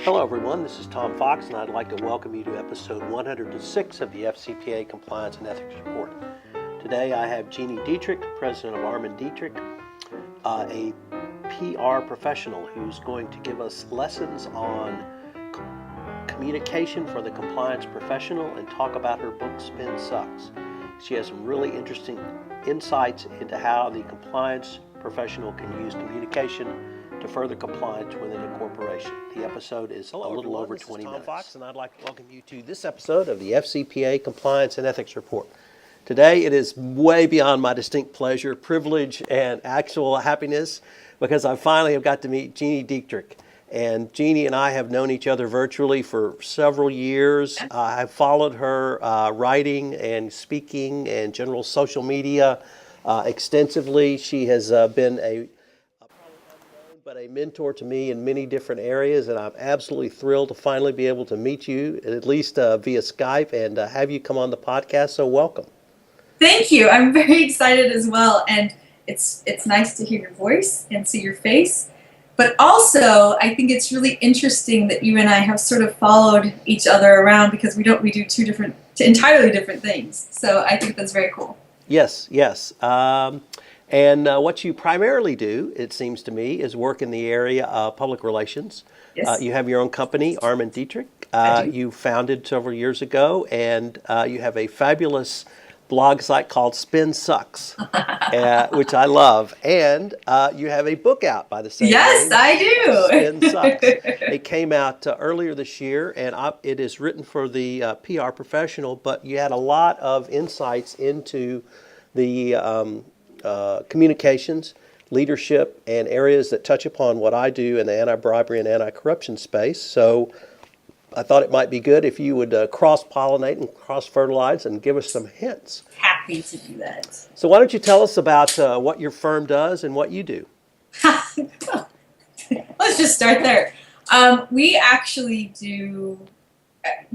Hello everyone, this is Tom Fox and I'd like to welcome you to episode 106 of the FCPA Compliance and Ethics Report. Today I have Gini Deitrich, president of Armin Dietrich, a PR professional who's going to give us lessons on communication for the compliance professional and talk about her book, Spin Sucks. She has some really interesting insights into how the compliance professional can use communication to further compliance within a corporation. The episode is a little over 20 minutes. Tom Fox, and I'd like to welcome you to this episode of the FCPA Compliance and Ethics Report. Today, it is way beyond my distinct pleasure, privilege, and actual happiness because I finally have got to meet Gini Deitrich. And Gini and I have known each other virtually for several years. I've followed her writing and speaking and general social media extensively. She has been a mentor to me in many different areas, and I'm absolutely thrilled to finally be able to meet you, at least via Skype, and have you come on the podcast, so welcome. Thank you. I'm very excited as well, and it's nice to hear your voice and see your face, but also I think it's really interesting that you and I have sort of followed each other around because we do entirely different things, so I think that's very cool. Yes. And what you primarily do, it seems to me, is work in the area of public relations. Yes. You have your own company, Armin Dietrich. You founded several years ago, and you have a fabulous blog site called Spin Sucks, which I love. And you have a book out by the same name. Yes, I do. Spin Sucks. It came out earlier this year, and it is written for the PR professional, but you had a lot of insights into the communications, leadership, and areas that touch upon what I do in the anti-bribery and anti-corruption space. So I thought it might be good if you would cross-pollinate and cross-fertilize and give us some hints. Happy to do that. So why don't you tell us about what your firm does and what you do? Let's just start there. We actually do,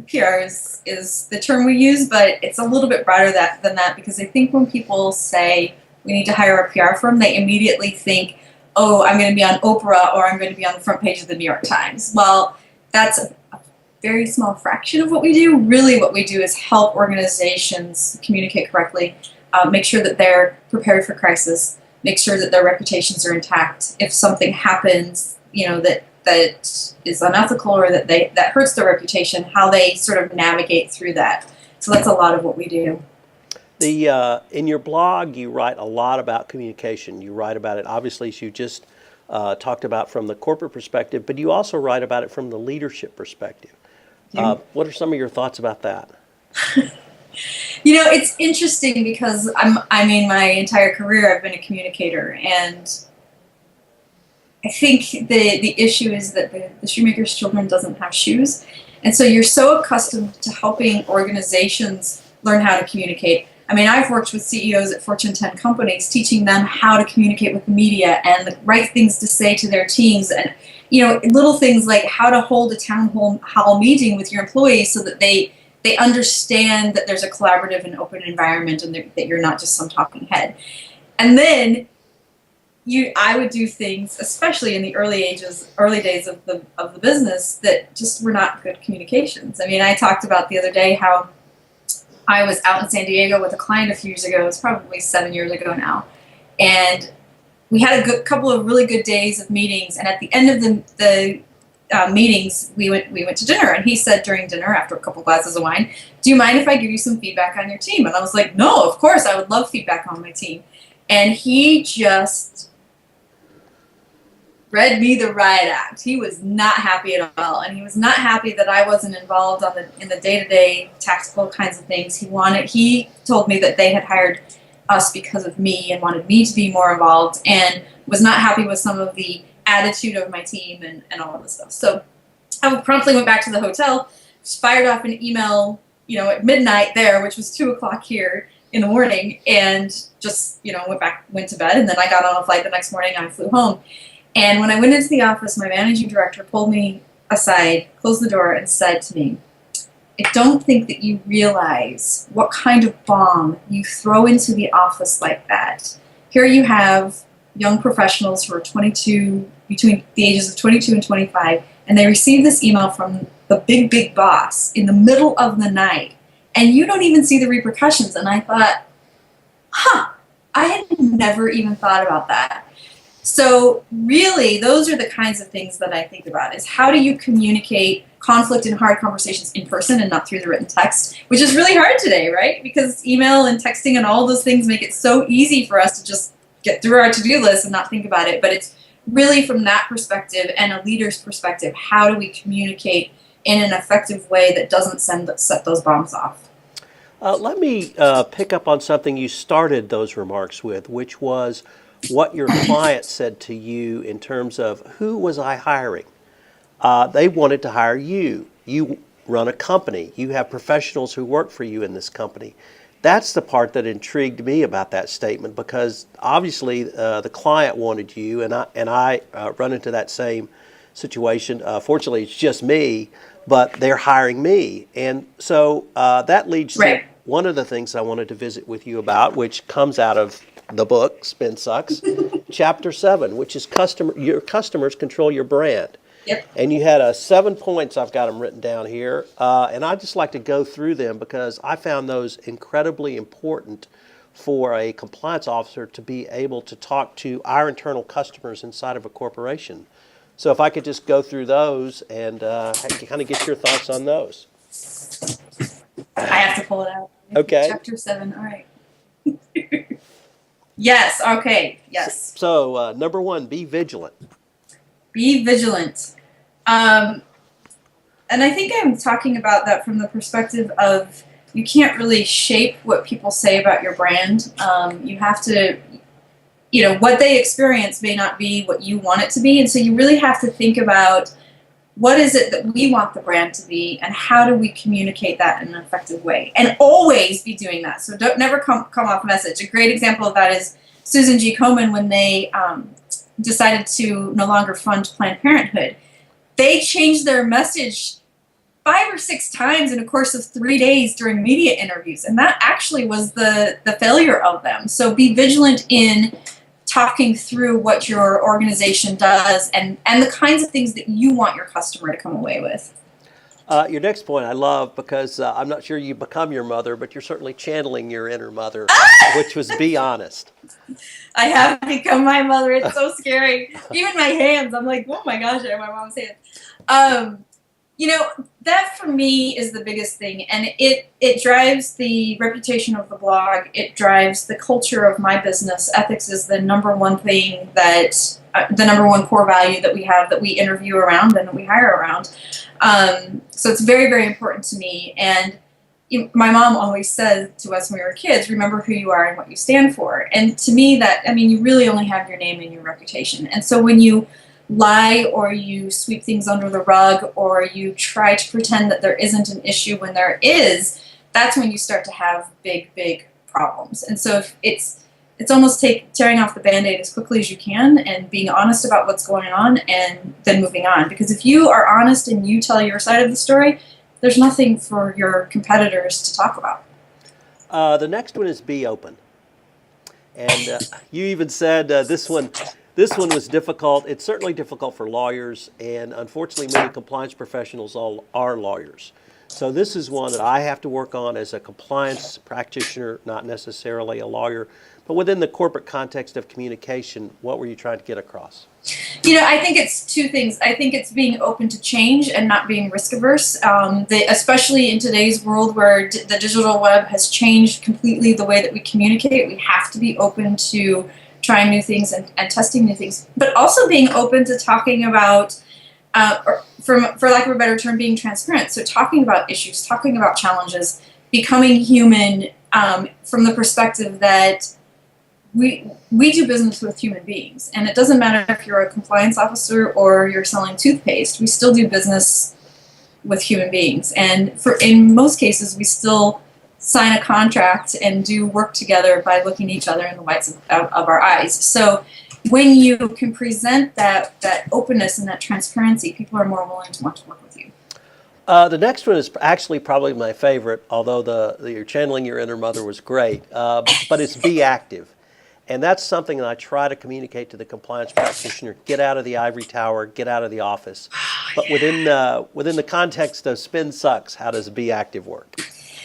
PR is the term we use, but it's a little bit broader than that because I think when people say we need to hire a PR firm, they immediately think, oh, I'm going to be on Oprah or I'm going to be on the front page of the New York Times. Well, that's a very small fraction of what we do. Really what we do is help organizations communicate correctly, make sure that they're prepared for crisis, make sure that their reputations are intact. If something happens, that is unethical or that hurts their reputation, how they sort of navigate through that. So that's a lot of what we do. In your blog, you write a lot about communication. You write about it, obviously, as you just talked about from the corporate perspective, but you also write about it from the leadership perspective. What are some of your thoughts about that? It's interesting because my entire career I've been a communicator, and I think the issue is that the shoemaker's children doesn't have shoes, and so you're so accustomed to helping organizations learn how to communicate. I've worked with CEOs at Fortune 10 companies, teaching them how to communicate with the media and the right things to say to their teams, and little things like how to hold a town hall meeting with your employees so that they understand that there's a collaborative and open environment and that you're not just some talking head. And then I would do things, especially in the early days of the business, that just were not good communications. I talked about the other day how I was out in San Diego with a client a few years ago. It's probably 7 years ago now, and we had a couple of really good days of meetings. And at the end of the meetings, we went to dinner. And he said during dinner, after a couple glasses of wine, "Do you mind if I give you some feedback on your team?" And I was like, "No, of course, I would love feedback on my team." And he just read me the riot act. He was not happy at all, and he was not happy that I wasn't involved in the day-to-day tactical kinds of things. He told me that they had hired us because of me and wanted me to be more involved, and was not happy with some of the attitude of my team and all of this stuff. So I promptly went back to the hotel, fired off an email, at midnight there, which was 2:00 here in the morning, and just went to bed. And then I got on a flight the next morning and I flew home. And when I went into the office, my managing director pulled me aside, closed the door, and said to me, "I don't think that you realize what kind of bomb you throw into the office like that. Here you have young professionals who are 22, between the ages of 22 and 25, and they receive this email from the big boss in the middle of the night, and you don't even see the repercussions. And I thought, I had never even thought about that. So really, those are the kinds of things that I think about, is how do you communicate conflict and hard conversations in person and not through the written text, which is really hard today, right? Because email and texting and all those things make it so easy for us to just get through our to-do list and not think about it. But it's really from that perspective and a leader's perspective, how do we communicate in an effective way that doesn't set those bombs off? Let me pick up on something you started those remarks with, which was what your client said to you in terms of who was I hiring? They wanted to hire you. You run a company. You have professionals who work for you in this company. That's the part that intrigued me about that statement, because obviously the client wanted you, and I run into that same situation. Fortunately, it's just me, but they're hiring me. And so that leads to one of the things I wanted to visit with you about, which comes out of the book, Spin Sucks, Chapter 7, which is your customers control your brand. Yep. And you had 7 points, I've got them written down here, and I'd just like to go through them because I found those incredibly important for a compliance officer to be able to talk to our internal customers inside of a corporation. So if I could just go through those and kind of get your thoughts on those. I have to pull it out. Okay. Chapter 7, all right. Yes, okay, yes. So number 1, be vigilant. Be vigilant. And I think I'm talking about that from the perspective of you can't really shape what people say about your brand. You have to, what they experience may not be what you want it to be. And so you really have to think about what is it that we want the brand to be, and how do we communicate that in an effective way? And always be doing that. So don't never come off message. A great example of that is Susan G. Komen when they decided to no longer fund Planned Parenthood. They changed their message 5 or 6 times in a course of 3 days during media interviews, and that actually was the failure of them. So be vigilant in talking through what your organization does and the kinds of things that you want your customer to come away with. Your next point I love, because I'm not sure you become your mother, but you're certainly channeling your inner mother, which was be honest. I have become my mother. It's so scary. Even my hands, I'm like, oh my gosh, I have my mom's hands. That for me is the biggest thing, and it drives the reputation of the blog. It drives the culture of my business. Ethics is the number one thing that, the number one core value that we have, that we interview around and that we hire around. So it's very, very important to me. And my mom always said to us when we were kids, remember who you are and what you stand for. And to me, you really only have your name and your reputation. And so when you lie or you sweep things under the rug or you try to pretend that there isn't an issue when there is, that's when you start to have big, big problems. And so it's almost tearing off the Band-Aid as quickly as you can and being honest about what's going on and then moving on. Because if you are honest and you tell your side of the story, there's nothing for your competitors to talk about. The next one is be open. And you even said this one was difficult. It's certainly difficult for lawyers, and unfortunately many compliance professionals are lawyers. So this is one that I have to work on as a compliance practitioner, not necessarily a lawyer. But within the corporate context of communication, what were you trying to get across? I think it's 2 things. I think it's being open to change and not being risk averse, especially in today's world where the digital web has changed completely the way that we communicate. We have to be open to trying new things and testing new things, but also being open to talking about, for lack of a better term, being transparent. So talking about issues, talking about challenges, becoming human from the perspective that we do business with human beings, and it doesn't matter if you're a compliance officer or you're selling toothpaste. We still do business with human beings, and in most cases, we still sign a contract and do work together by looking each other in the whites of our eyes. So when you can present that openness and that transparency, people are more willing to want to work with you. The next one is actually probably my favorite, although you're channeling your inner mother was great, but it's be active. And that's something that I try to communicate to the compliance practitioner. Get out of the ivory tower, get out of the office. But within the context of spin sucks, how does be active work?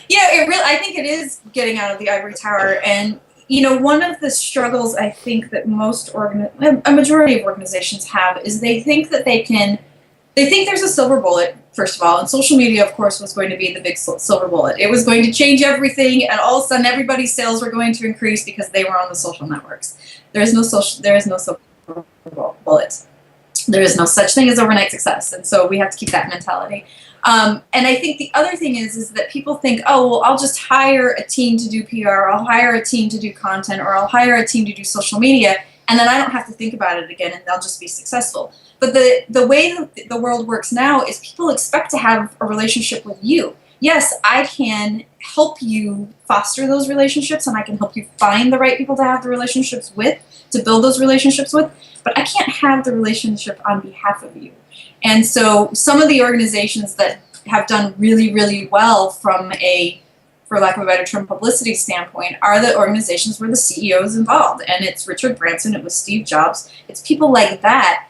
Yeah, I think it is getting out of the ivory tower. And, one of the struggles I think that a majority of organizations have is they think there's a silver bullet, first of all, and social media, of course, was going to be the big silver bullet. It was going to change everything, and all of a sudden everybody's sales were going to increase because they were on the social networks. There is no silver bullet. There is no such thing as overnight success, and so we have to keep that mentality. And I think the other thing is that people think, oh, well, I'll just hire a team to do PR, or I'll hire a team to do content, or I'll hire a team to do social media, and then I don't have to think about it again, and they'll just be successful. But the way that the world works now is people expect to have a relationship with you. Yes, I can help you foster those relationships, and I can help you find the right people to have the relationships with, to build those relationships with, but I can't have the relationship on behalf of you. And so some of the organizations that have done really, really well from for lack of a better term, publicity standpoint, are the organizations where the CEO is involved. And it's Richard Branson, it was Steve Jobs. It's people like that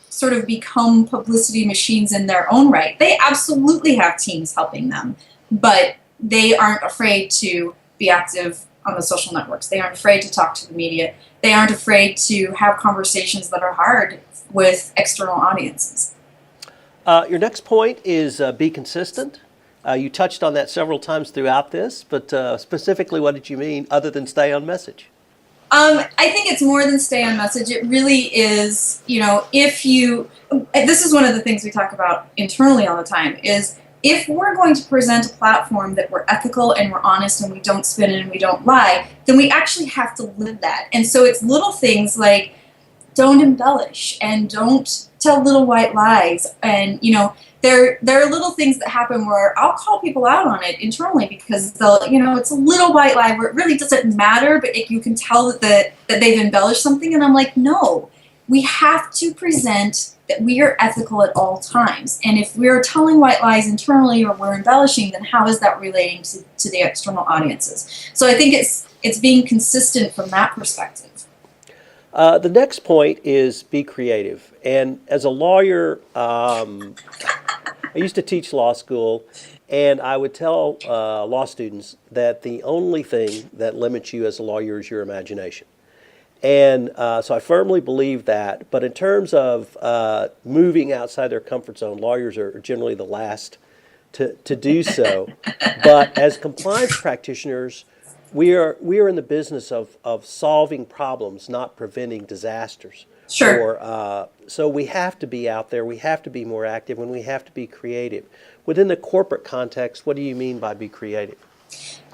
sort of become publicity machines in their own right. They absolutely have teams helping them, but they aren't afraid to be active on the social networks. They aren't afraid to talk to the media. They aren't afraid to have conversations that are hard with external audiences. Your next point is be consistent. You touched on that several times throughout this, but specifically, what did you mean other than stay on message? I think it's more than stay on message. It really is, this is one of the things we talk about internally all the time, is if we're going to present a platform that we're ethical and we're honest and we don't spin and we don't lie, then we actually have to live that. And so it's little things like don't embellish and don't tell little white lies. And, there are little things that happen where I'll call people out on it internally because it's a little white lie where it really doesn't matter, but you can tell that they've embellished something. And I'm like, no, we have to present that we are ethical at all times. And if we're telling white lies internally or we're embellishing, then how is that relating to the external audiences? So I think it's being consistent from that perspective. The next point is be creative. And as a lawyer, I used to teach law school, and I would tell law students that the only thing that limits you as a lawyer is your imagination. And so I firmly believe that. But in terms of moving outside their comfort zone, lawyers are generally the last to do so. But as compliance practitioners, we are in the business of solving problems, not preventing disasters. Sure. So we have to be out there, we have to be more active, and we have to be creative. Within the corporate context, what do you mean by be creative?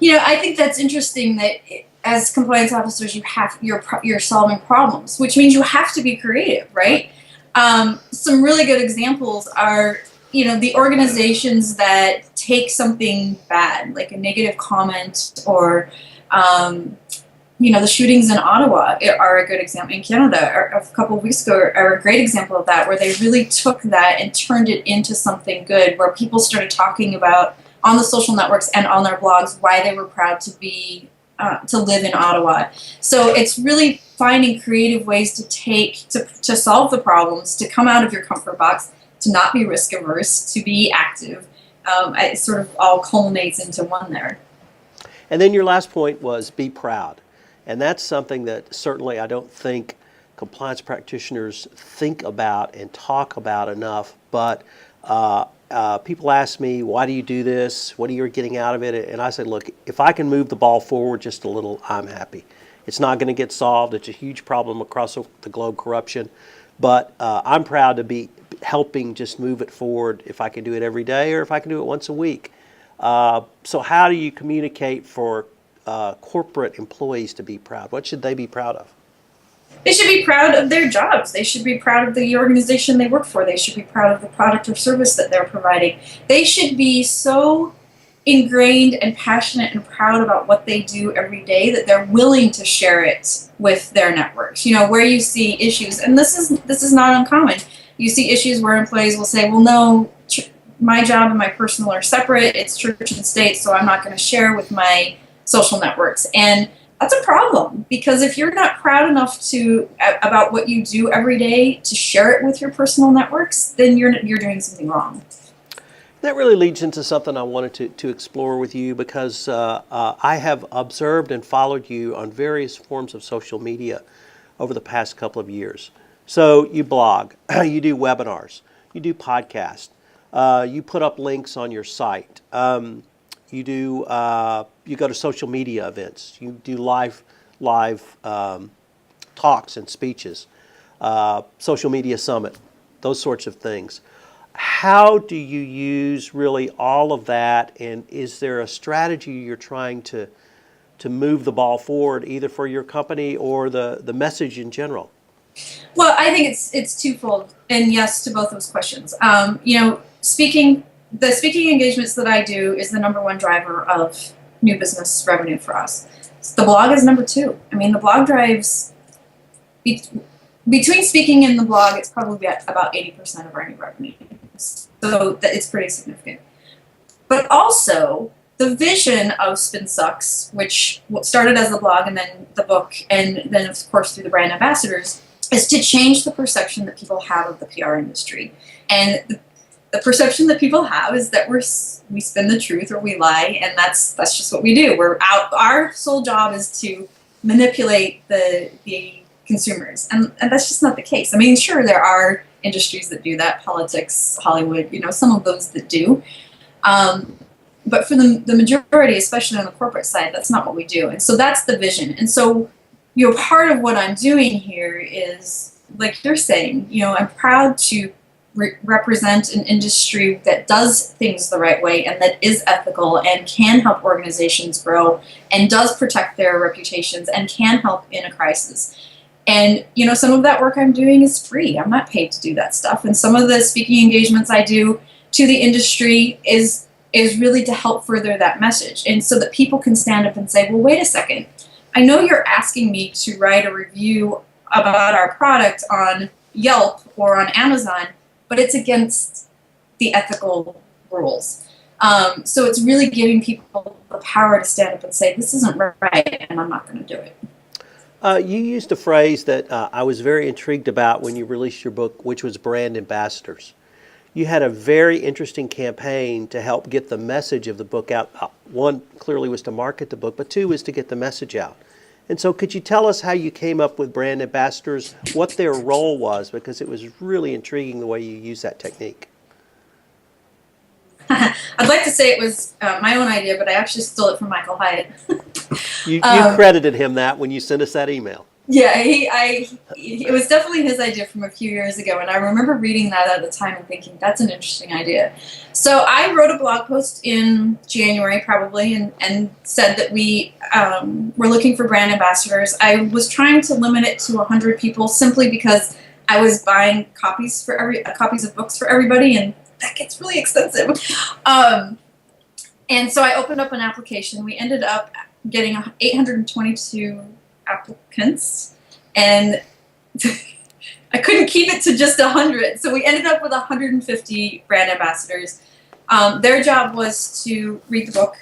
I think that's interesting that as compliance officers, you're solving problems, which means you have to be creative, right? Some really good examples are, the organizations that take something bad, like a negative comment or, the shootings in Ottawa are a good example. In Canada, a couple of weeks ago, are a great example of that, where they really took that and turned it into something good, where people started talking about on the social networks and on their blogs why they were proud to live in Ottawa. So it's really finding creative ways to solve the problems, to come out of your comfort box, to not be risk averse, to be active. It sort of all culminates into one there. And then your last point was be proud. And that's something that certainly I don't think compliance practitioners think about and talk about enough. But people ask me, why do you do this? What are you getting out of it? And I say, look, if I can move the ball forward just a little, I'm happy. It's not going to get solved. It's a huge problem across the globe, corruption. But I'm proud to be helping just move it forward if I can do it every day or if I can do it once a week. So how do you communicate for corporate employees to be proud? What should they be proud of? They should be proud of their jobs. They should be proud of the organization they work for. They should be proud of the product or service that they're providing. They should be so ingrained and passionate and proud about what they do every day that they're willing to share it with their networks. Where you see issues, and this is not uncommon. You see issues where employees will say, well, no, my job and my personal are separate. It's church and state, so I'm not going to share with my social networks. And that's a problem, because if you're not proud enough about what you do every day to share it with your personal networks, then you're doing something wrong. That really leads into something I wanted to explore with you, because I have observed and followed you on various forms of social media over the past couple of years. So you blog, you do webinars, you do podcasts, you put up links on your site, you go to social media events, you do live talks and speeches, social media summit, those sorts of things. How do you use really all of that, and is there a strategy you're trying to move the ball forward, either for your company or the message in general? Well, I think it's twofold, and yes to both those questions. The speaking engagements that I do is the number one driver of new business revenue for us. The blog is number two. I mean, the blog drives, between speaking and the blog, it's probably at about 80% of our new revenue. So it's pretty significant. But also, the vision of Spin Sucks, which started as the blog and then the book, and then of course through the brand ambassadors, is to change the perception that people have of the PR industry. And the perception that people have is that we spin the truth or we lie, and that's just what we do. Our sole job is to manipulate the consumers, and that's just not the case. I mean, sure, there are industries that do that, politics, Hollywood, some of those that do. But for the majority, especially on the corporate side, that's not what we do. And so that's the vision. And so, part of what I'm doing here is, like you're saying, I'm proud to represent an industry that does things the right way and that is ethical and can help organizations grow and does protect their reputations and can help in a crisis. And, some of that work I'm doing is free. I'm not paid to do that stuff. And some of the speaking engagements I do to the industry is really to help further that message. And so that people can stand up and say, well, wait a second. I know you're asking me to write a review about our product on Yelp or on Amazon, but it's against the ethical rules. So it's really giving people the power to stand up and say, this isn't right, and I'm not going to do it. You used a phrase that I was very intrigued about when you released your book, which was brand ambassadors. You had a very interesting campaign to help get the message of the book out. One clearly was to market the book, but two was to get the message out. And so could you tell us how you came up with brand ambassadors, what their role was, because it was really intriguing the way you used that technique. I'd like to say it was my own idea, but I actually stole it from Michael Hyatt. You credited him that when you sent us that email. Yeah, it was definitely his idea from a few years ago, and I remember reading that at the time and thinking, that's an interesting idea. So I wrote a blog post in January, probably, and said that we were looking for brand ambassadors. I was trying to limit it to 100 people simply because I was buying copies of books for everybody, and that gets really expensive. And so I opened up an application. We ended up getting 822 applicants, and I couldn't keep it to just 100, so we ended up with 150 brand ambassadors. Their job was to read the book,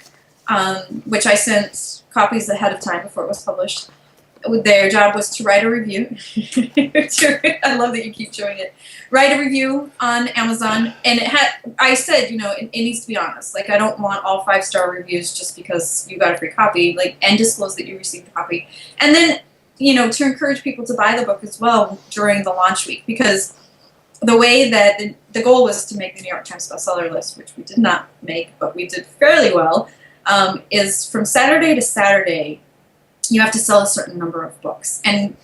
which I sent copies ahead of time before it was published. Their job was to write a review. I love that you keep showing it. Write a review on Amazon, and I said, it needs to be honest. Like, I don't want all 5-star reviews just because you got a free copy, and disclose that you received the copy. And then, to encourage people to buy the book as well during the launch week, because the way that the goal was to make the New York Times bestseller list, which we did not make, but we did fairly well, is from Saturday to Saturday, you have to sell a certain number of books. And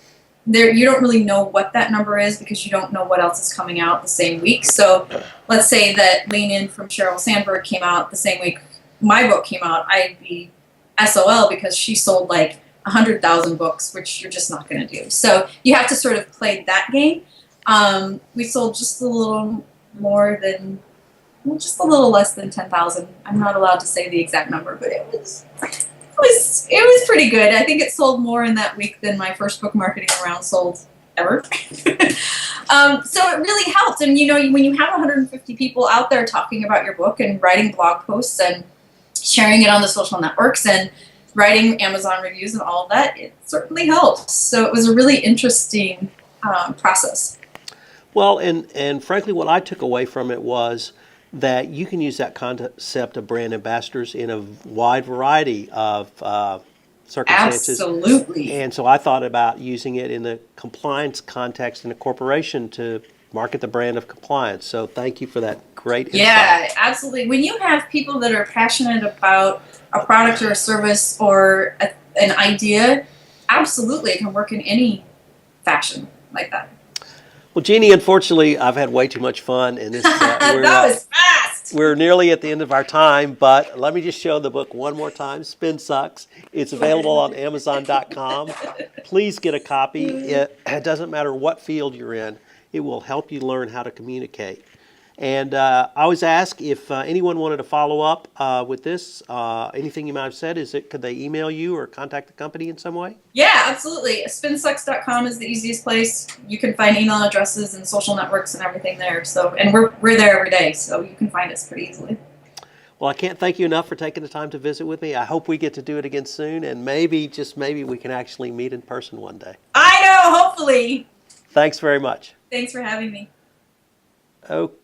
you don't really know what that number is because you don't know what else is coming out the same week. So let's say that Lean In from Sheryl Sandberg came out the same week my book came out. I'd be SOL because she sold 100,000 books, which you're just not going to do. So you have to sort of play that game. We sold just a little more than, just a little less than 10,000. I'm not allowed to say the exact number, but it was pretty good. I think it sold more in that week than my first book marketing round sold ever. So it really helped. And when you have 150 people out there talking about your book and writing blog posts and sharing it on the social networks and writing Amazon reviews and all of that, it certainly helps. So it was a really interesting process. Well, and frankly, what I took away from it was that you can use that concept of brand ambassadors in a wide variety of circumstances. Absolutely. And so I thought about using it in the compliance context in a corporation to market the brand of compliance. So thank you for that great insight. Yeah, absolutely. When you have people that are passionate about a product or a service or an idea, absolutely it can work in any fashion like that. Well, Jeannie, unfortunately, I've had way too much fun, and this That was fast. we're nearly at the end of our time. But let me just show the book one more time. Spin Sucks. It's available on Amazon.com. Please get a copy. It doesn't matter what field you're in. It will help you learn how to communicate. And I always ask if anyone wanted to follow up with this, anything you might have said, could they email you or contact the company in some way? Yeah, absolutely. Spinsucks.com is the easiest place. You can find email addresses and social networks and everything there. So, and we're there every day, so you can find us pretty easily. Well, I can't thank you enough for taking the time to visit with me. I hope we get to do it again soon, and maybe, just maybe, we can actually meet in person one day. I know, hopefully. Thanks very much. Thanks for having me. Okay.